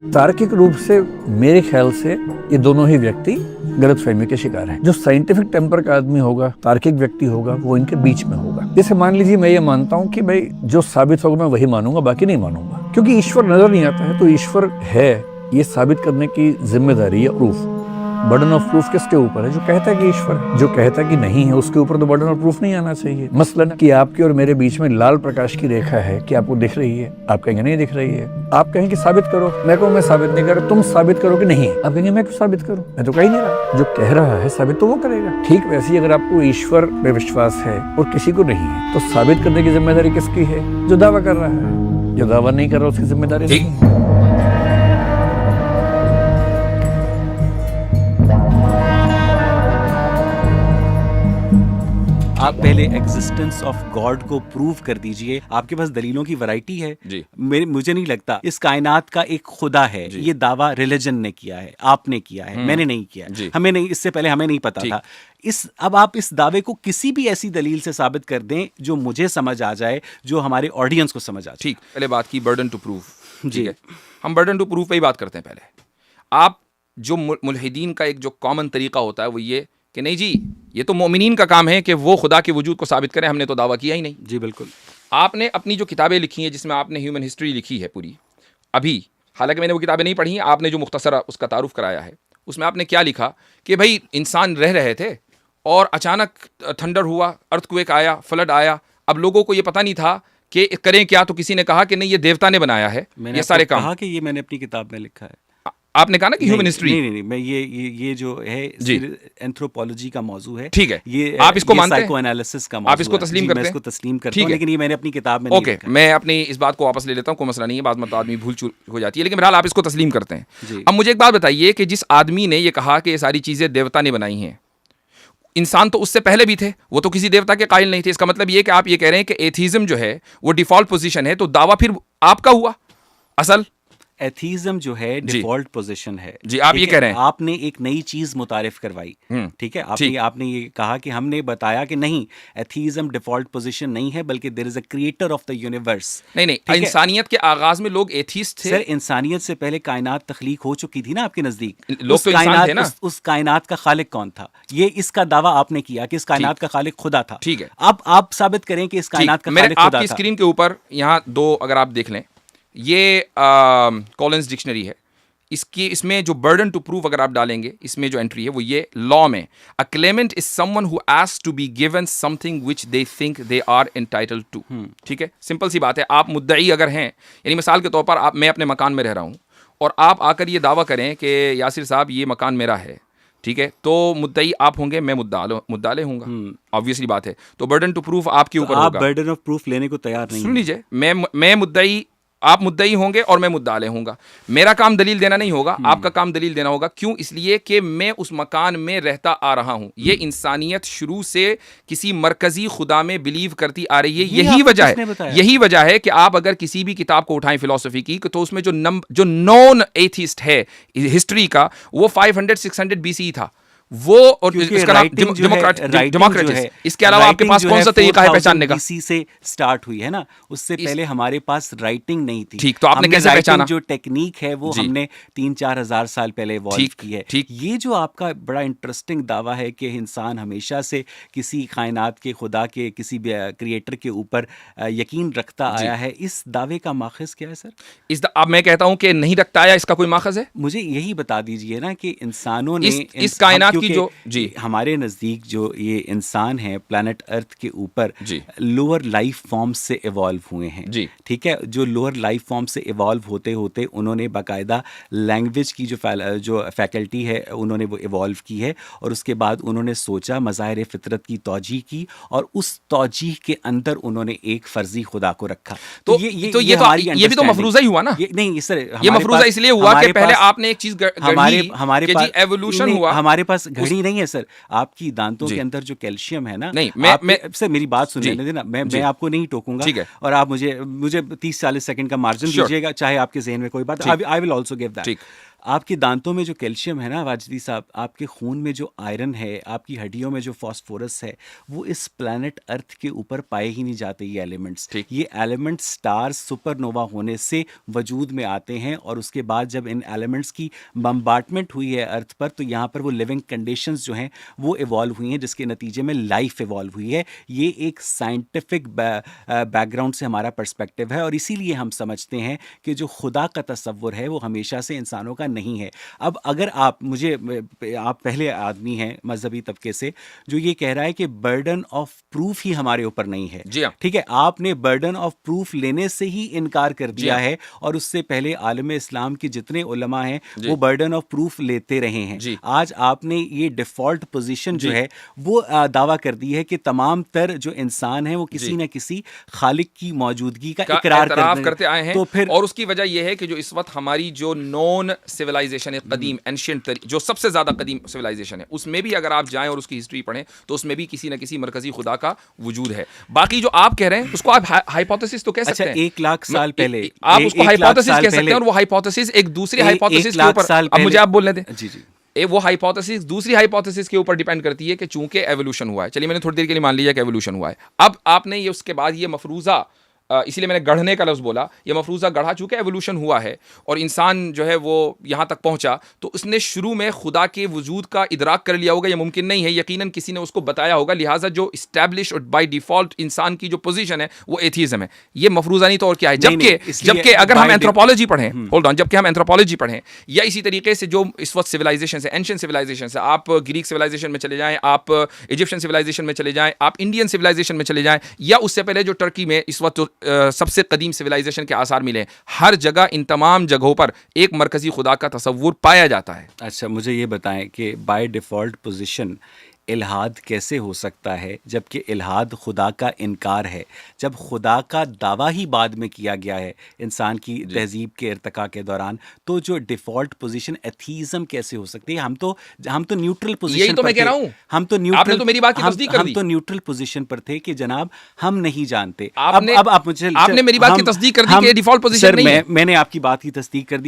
तार्किक रूप से मेरे ख्याल से ये दोनों ही व्यक्ति गलतफहमी के शिकार हैं। जो साइंटिफिक टेम्पर का आदमी होगा, तार्किक व्यक्ति होगा, वो इनके बीच में होगा। जैसे मान लीजिए मैं ये मानता हूँ कि भाई जो साबित होगा मैं वही मानूंगा, बाकी नहीं मानूंगा, क्योंकि ईश्वर नजर नहीं आता है। तो ईश्वर है ये साबित करने की जिम्मेदारी है, प्रूफ, बर्डन ऑफ प्रूफ किसके ऊपर है? जो कहता है कि ईश्वर है। जो कहता है कि नहीं है उसके ऊपर तो बर्डन ऑफ प्रूफ नहीं आना चाहिए। मसलन कि आपकी और मेरे बीच में लाल प्रकाश की रेखा है, कि आपको दिख रही है? आप कहेंगे नहीं दिख रही है। आप कहेंगे कि साबित करो, मैं कहूँ मैं साबित नहीं कर रहा, तुम साबित करो कि नहीं। आप कहेंगे मैं क्यों साबित करूँ, मैं तो कह ही नहीं रहा। जो कह रहा है साबित तो वो करेगा। ठीक वैसे ही अगर आपको ईश्वर में विश्वास है और किसी को नहीं है, तो साबित करने की जिम्मेदारी किसकी है? जो दावा कर रहा है। जो दावा नहीं कर रहा उसकी जिम्मेदारी नहीं है। आप पहले एग्जिस्टेंस ऑफ गॉड को प्रूव कर दीजिए। आपके पास दलीलों की वैरायटी है जी। मुझे नहीं लगता इस कायनात का एक खुदा है। ये दावा रिलीजन ने किया है, आपने किया है, मैंने नहीं किया है। हमें नहीं, इससे पहले हमें नहीं पता था। अब आप इस दावे को किसी भी ऐसी दलील से साबित कर दें जो मुझे समझ आ जाए, जो हमारे ऑडियंस को समझ आ जाए। ठीक, पहले बात की बर्डन टू प्रूफ। जी, हम बर्डन टू प्रूफ पे ही बात करते हैं। पहले आप जो मुल्हिदीन का एक जो कॉमन तरीका होता है वो ये कि नहीं जी, ये तो मोमिनीन का काम है कि वो खुदा के वजूद को साबित करें, हमने तो दावा किया ही नहीं। जी बिल्कुल। आपने अपनी जो किताबें लिखी हैं, जिसमें आपने ह्यूमन हिस्ट्री लिखी है पूरी, अभी हालांकि मैंने वो किताबें नहीं पढ़ी हैं, आपने जो मुख्तसरा उसका तारुफ कराया है, उसमें आपने क्या लिखा कि भाई इंसान रह रहे थे और अचानक थंडर हुआ, अर्थक्वेक आया, फ्लड आया। अब लोगों को ये पता नहीं था कि करें क्या, तो किसी ने कहा कि नहीं ये देवता ने बनाया है ये सारे काम। कहा कि ये मैंने अपनी किताब में लिखा है। आपने कहा ना कि ह्यूमन हिस्ट्री। नहीं, मैं ये जो है एंथ्रोपोलॉजी का मौजू है। ठीक है, ये आप इसको मानते हैं? साइको एनालिसिस का मौजू आप इसको तस्लीम करते हैं? मैं इसको तस्लीम करता हूं, लेकिन ये मैंने अपनी किताब में नहीं लिखा। मैं अपनी इस बात को वापस ले लेता हूं, कोई मसला नहीं है, बाद में तो आदमी भूल चूक हो जाती है, लेकिन बहरहाल आप इसको तस्लीम करते हैं। अब मुझे एक बात बताइए कि जिस आदमी ने ये कहा कि ये सारी चीजें देवता ने बनाई हैं, इंसान तो उससे पहले भी थे, वो तो किसी देवता के कायल नहीं थे। इसका मतलब ये कि आप ये कह रहे हैं कि एथीज्म जो है वो डिफॉल्ट पोजीशन है, तो दावा फिर आपका हुआ। असल एथीज्म जो है डिफॉल्ट पोजीशन है। जी, आप ये कह रहे हैं। आपने एक नई चीज मुतारिफ करवाई, ठीक है। आपने ये कहा कि हमने बताया कि नहीं, एथीज्म डिफॉल्ट पोजीशन नहीं है, बल्कि there is a creator of the universe. नहीं, इंसानियत के आगाज में लोग एथीस्ट थे। सर, इंसानियत से पहले कायनात तख्लीक हो चुकी थी ना आपके नजदीक। लोग तो इंसान थे ना। उस कायनात का खालिक कौन था? ये इसका दावा आपने किया कि इस कायनात का खालिक खुदा था। ठीक है, अब आप साबित करें कि इस कायनात का खालिक खुदा था। आपकी स्क्रीन के ऊपर यहाँ दो अगर आप देख लें, ये कॉलिंस डिक्शनरी है। इसमें जो बर्डन टू प्रूफ अगर आप डालेंगे, इसमें जो एंट्री है वो ये लॉ में, a claimant is someone who asks to be given something which they think they are entitled to. ठीक है, सिंपल सी बात है। आप मुद्दई अगर हैं, यानी मिसाल के तौर पर मैं अपने मकान में रह रहा हूँ और आप आकर ये दावा करें कि यासिर साहब ये मकान मेरा है, ठीक है, तो मुद्दई आप होंगे, मैं मुद्दाले होऊंगा। ऑब्वियसली बात है। तो बर्डन टू प्रूफ आपके ऊपर होगा। आप बर्डन ऑफ प्रूफ लेने को तैयार नहीं। सुन लीजिए, मैं मुद्दई, आप मुद्दई होंगे और मैं मुद्दाले होऊंगा। मेरा काम दलील देना नहीं होगा, आपका काम दलील देना होगा। क्यों? इसलिए कि मैं उस मकान में रहता आ रहा हूं। ये इंसानियत शुरू से किसी मरकजी खुदा में बिलीव करती आ रही है। यही वजह है कि आप अगर किसी भी किताब को उठाएं फिलॉसफी की, तो उसमें जो नॉन एथिस्ट है हिस्ट्री का, वो 500-600 BCE था वो, और इसका नाम डेमोक्रेटिक। इसके अलावा आपके पास कौन सा तरीका है पहचानने का? BC से स्टार्ट हुई है ना, उससे पहले हमारे पास राइटिंग नहीं थी। ठीक, तो आपने कैसे पहचाना? जो टेक्निक है वो हमने 3-4 हज़ार साल पहले इवॉल्व की है। ठीक, ये जो आपका बड़ा इंटरेस्टिंग दावा है कि इंसान हमेशा से किसी कायनात के खुदा के, किसी क्रिएटर के ऊपर यकीन रखता आया है, इस दावे का माखज़ क्या है सर? अब मैं कहता हूं कि नहीं रखता आया, इसका कोई माखज़ है? मुझे यही बता दीजिए ना कि इंसानों ने इस कायनात की जो हमारे नज़दीक जो ये इंसान है प्लैनेट अर्थ के ऊपर, लोअर लाइफ फॉर्म्स से इवॉल्व हुए हैं। ठीक है, जो लोअर लाइफ फॉर्म से इवॉल्व होते होते उन्होंने बाकायदा लैंग्वेज की जो फैकल्टी है उन्होंने वो इवॉल्व की है, और उसके बाद उन्होंने सोचा, मज़ाहिर फितरत की तौजीह की, और उस तौजीह के अंदर उन्होंने एक फर्जी खुदा को रखा। तो ये भी तो मफरूज़ा ही हुआ ना? नहीं सर, ये मफरूज़ा इसलिए हुआ कि पहले आपने एक चीज हमारे पास एवोल्यूशन हुआ। हमारे पास घड़ी नहीं है सर, आपकी दांतों के अंदर जो कैल्शियम है ना। नहीं, मैं सर मेरी बात सुनने देना, मैं आपको नहीं टोकूंगा, और आप मुझे 30-40 सेकंड का मार्जिन दीजिएगा, चाहे आपके ज़हन में कोई बात। I will also give that. आपके दांतों में जो कैल्शियम है ना वाजदी साहब, आपके खून में जो आयरन है, आपकी हड्डियों में जो फास्फोरस है, वो इस प्लैनेट अर्थ के ऊपर पाए ही नहीं जाते ये एलिमेंट्स। ये एलिमेंट्स स्टार्स सुपरनोवा होने से वजूद में आते हैं, और उसके बाद जब इन एलिमेंट्स की बम्बार्टमेंट हुई है अर्थ पर, तो यहाँ पर वो लिविंग कंडीशंस जो हैं वो इवॉल्व हुई हैं, जिसके नतीजे में लाइफ इवॉल्व हुई है। ये एक साइंटिफिक बैकग्राउंड से हमारा पर्सपेक्टिव है, और इसीलिए हम समझते हैं कि जो खुदा का तसव्वुर है वो हमेशा से इंसानों का नहीं है। अब अगर आप पहले आदमी हैं मजहबी तबके से जो ये कह रहा है कि बर्डन ऑफ प्रूफ ही हमारे ऊपर नहीं है, जी हाँ। ठीक है, आपने बर्डन ऑफ प्रूफ लेने से ही इनकार कर दिया है, और उससे पहले आलम इस्लाम के जितने उलमा हैं वो बर्डन ऑफ प्रूफ लेते रहे हैं। आज आपने ये डिफॉल्ट पोजीशन जो है वो दावा कर दी है कि तमाम तर जो इंसान है वो किसी न किसी खालिक की मौजूदगी का इकरार करते आए हैं। तो फिर और उसकी वजह यह है कि जो इस वक्त हमारी जो नॉन सिविलाइजेशन है, कदीम एंशिएंट, जो सबसे ज्यादा कदीम सिविलाइजेशन है, उसमें भी अगर आप जाएं और उसकी हिस्ट्री पढ़ें तो उसमें भी किसी न किसी मरकजी खुदा का वजूद है। बाकी जो आप कह रहे हैं उसको आप हाइपोथेसिस तो कह सकते हैं। 1 लाख साल पहले आप उसको हाइपोथेसिस कह सकते हैं, और वो हाइपोथेसिस एक दूसरी हाइपोथेसिस के ऊपर, अब मुझे आप बोलने दें, वो हाइपोथेसिस दूसरी हाइपोथेसिस के ऊपर डिपेंड करती है कि चूंकि एवोल्यूशन हुआ है, चलिए मैंने थोड़ी देर के लिए मान लिया कि एवोल्यूशन हुआ है, अब आपने ये उसके बाद ये मफरूज़ा, इसीलिए मैंने गढ़ने का लफ्ज़ बोला, ये मफरूज़ा गढ़ा चूँकि एवोल्यूशन हुआ है और इंसान जो है वो यहाँ तक पहुँचा, तो उसने शुरू में खुदा के वजूद का इदराक कर लिया होगा, ये मुमकिन नहीं है, यकीनन किसी ने उसको बताया होगा, लिहाजा जो इस्टेब्लिश और बाई डिफ़ॉल्ट इंसान की जो पोजीशन है वो एथीज़म है। ये मफरूज़ा नहीं तो और क्या है। जबकि अगर हम एंथ्रोपोलॉजी पढ़ें, होल्ड ऑन, जबकि हम एंथ्रोपोलॉजी पढ़ें, या इसी तरीके से जो इस वक्त सिविलाइजेशन है, एंशिएंट सिविलाइजेशन है, आप ग्रीक सिविलाइजेशन में चले जाएँ, आप इजिप्शियन सिविलाइजेशन में चले जाएँ, आप इंडियन सिविलाइजेशन में चले जाएँ, या उससे पहले जो टर्की में इस वक्त सबसे कदीम सिविलाइजेशन के आसार मिले, हर जगह इन तमाम जगहों पर एक मरकजी खुदा का तसव्वुर पाया जाता है। अच्छा, मुझे ये बताएं कि बाय डिफ़ॉल्ट पोजीशन इल्हाद कैसे हो सकता है, जबकि इल्हाद खुदा का इनकार है, जब खुदा का दावा ही बाद में किया गया है इंसान की तहजीब के इर्तिका के दौरान, तो जो डिफ़ॉल्ट पोजीशन एथीज़म कैसे हो सकती है? हम तो न्यूट्रल पोजीशन, यही तो मैं कह रहा हूँ, हम तो न्यूट्रल, आपने तो मेरी बात की तस्दीक कर दी, हम तो न्यूट्रल पोजीशन पर थे कि जनाब हम नहीं जानते। आपने मेरी बात की तस्दीक कर दी कि डिफ़ॉल्ट पोजीशन नहीं है। मैंने आपकी बात की तस्दीक कर दी।